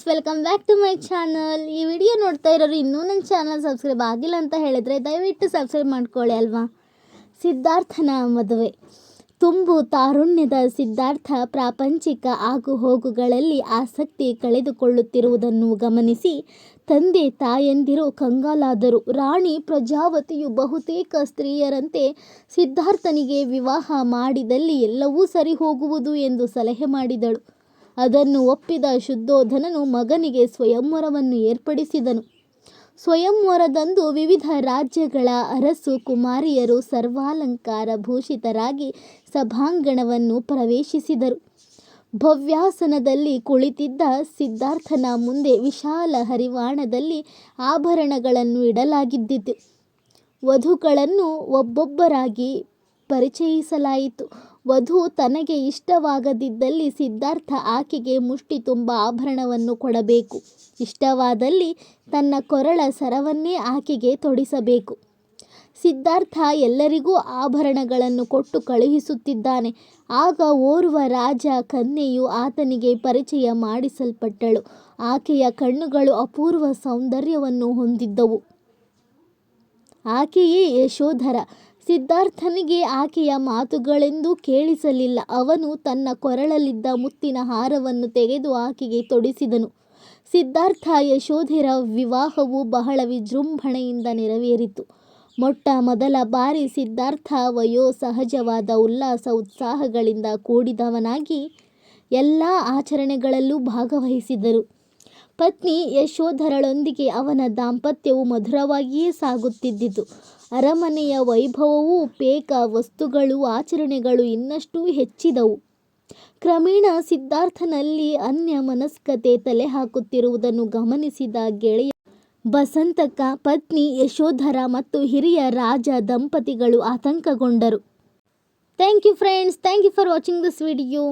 Friends, welcome back to my channel. ಈ video ನೋಡ್ತಾ ಇರೋರು ಇನ್ನೂ ನನ್ನ ಚಾನಲ್ ಸಬ್ಸ್ಕ್ರೈಬ್ ಆಗಿಲ್ಲ ಅಂತ ಹೇಳಿದ್ರೆ ದಯವಿಟ್ಟು ಸಬ್ಸ್ಕ್ರೈಬ್ ಮಾಡ್ಕೊಳ್ಳಿ ಅಲ್ವಾ. ಸಿದ್ಧಾರ್ಥನ ಮದುವೆ. ತುಂಬು ತಾರುಣ್ಯದ ಸಿದ್ಧಾರ್ಥ ಪ್ರಾಪಂಚಿಕ ಆಗುಹೋಗುಗಳಲ್ಲಿ ಆಸಕ್ತಿ ಕಳೆದುಕೊಳ್ಳುತ್ತಿರುವುದನ್ನು ಗಮನಿಸಿ ತಂದೆ ತಾಯಂದಿರು ಕಂಗಾಲಾದರು. ರಾಣಿ ಪ್ರಜಾವತಿಯು ಬಹುತೇಕ ಸ್ತ್ರೀಯರಂತೆ ಸಿದ್ಧಾರ್ಥನಿಗೆ ವಿವಾಹ ಮಾಡಿದಲ್ಲಿ ಎಲ್ಲವೂ ಸರಿ ಹೋಗುವುದು ಎಂದು ಸಲಹೆ ಮಾಡಿದಳು. ಅದನ್ನು ಒಪ್ಪಿದ ಶುದ್ಧೋಧನನು ಮಗನಿಗೆ ಸ್ವಯಂವರವನ್ನು ಏರ್ಪಡಿಸಿದನು. ಸ್ವಯಂವರದಂದು ವಿವಿಧ ರಾಜ್ಯಗಳ ಅರಸು ಕುಮಾರಿಯರು ಸರ್ವಾಲಂಕಾರ ಭೂಷಿತರಾಗಿ ಸಭಾಂಗಣವನ್ನು ಪ್ರವೇಶಿಸಿದರು. ಭವ್ಯಾಸನದಲ್ಲಿ ಕುಳಿತಿದ್ದ ಸಿದ್ಧಾರ್ಥನ ಮುಂದೆ ವಿಶಾಲ ಹರಿವಾಣದಲ್ಲಿ ಆಭರಣಗಳನ್ನು ಇಡಲಾಗಿದ್ದಿತು. ವಧುಗಳನ್ನು ಒಬ್ಬೊಬ್ಬರಾಗಿ ಪರಿಚಯಿಸಲಾಯಿತು. ವಧು ತನಗೆ ಇಷ್ಟವಾಗದಿದ್ದಲ್ಲಿ ಸಿದ್ಧಾರ್ಥ ಆಕೆಗೆ ಮುಷ್ಟಿ ತುಂಬ ಆಭರಣವನ್ನು ಕೊಡಬೇಕು. ಇಷ್ಟವಾದಲ್ಲಿ ತನ್ನ ಕೊರಳ ಸರವನ್ನೇ ಆಕೆಗೆ ತೊಡಿಸಬೇಕು. ಸಿದ್ಧಾರ್ಥ ಎಲ್ಲರಿಗೂ ಆಭರಣಗಳನ್ನು ಕೊಟ್ಟು ಕಳುಹಿಸುತ್ತಿದ್ದಾನೆ. ಆಗ ಓರ್ವ ರಾಜ ಕನ್ಯೆಯು ಆತನಿಗೆ ಪರಿಚಯ ಮಾಡಿಸಲ್ಪಟ್ಟಳು. ಆಕೆಯ ಕಣ್ಣುಗಳು ಅಪೂರ್ವ ಸೌಂದರ್ಯವನ್ನು ಹೊಂದಿದ್ದವು. ಆಕೆಯೇ ಯಶೋಧರ. ಸಿದ್ಧಾರ್ಥನಿಗೆ ಆಕೆಯ ಮಾತುಗಳೆಂದೂ ಕೇಳಿಸಲಿಲ್ಲ. ಅವನು ತನ್ನ ಕೊರಳಲ್ಲಿದ್ದ ಮುತ್ತಿನ ಹಾರವನ್ನು ತೆಗೆದು ಆಕೆಗೆ ತೊಡಿಸಿದನು. ಸಿದ್ಧಾರ್ಥ ಯಶೋಧರ ವಿವಾಹವು ಬಹಳ ವಿಜೃಂಭಣೆಯಿಂದ ನೆರವೇರಿತು. ಮೊಟ್ಟ ಮೊದಲ ಬಾರಿ ಸಿದ್ಧಾರ್ಥ ವಯೋಸಹಜವಾದ ಉಲ್ಲಾಸ ಉತ್ಸಾಹಗಳಿಂದ ಕೂಡಿದವನಾಗಿ ಎಲ್ಲ ಆಚರಣೆಗಳಲ್ಲೂ ಭಾಗವಹಿಸಿದರು. ಪತ್ನಿ ಯಶೋಧರಳೊಂದಿಗೆ ಅವನ ದಾಂಪತ್ಯವು ಮಧುರವಾಗಿಯೇ ಸಾಗುತ್ತಿದ್ದಿತು. ಅರಮನೆಯ ವೈಭವವೂ ಪೇಕ ವಸ್ತುಗಳು ಆಚರಣೆಗಳು ಇನ್ನಷ್ಟು ಹೆಚ್ಚಿದವು. ಕ್ರಮೇಣ ಸಿದ್ಧಾರ್ಥನಲ್ಲಿ ಅನ್ಯಮನಸ್ಕತೆ ತಲೆ ಹಾಕುತ್ತಿರುವುದನ್ನು ಗಮನಿಸಿದ ಗೆಳೆಯ ಬಸಂತಕ, ಪತ್ನಿ ಯಶೋಧರ ಮತ್ತು ಹಿರಿಯ ರಾಜ ದಂಪತಿಗಳು ಆತಂಕಗೊಂಡರು. Thank you friends, thank you for watching this video.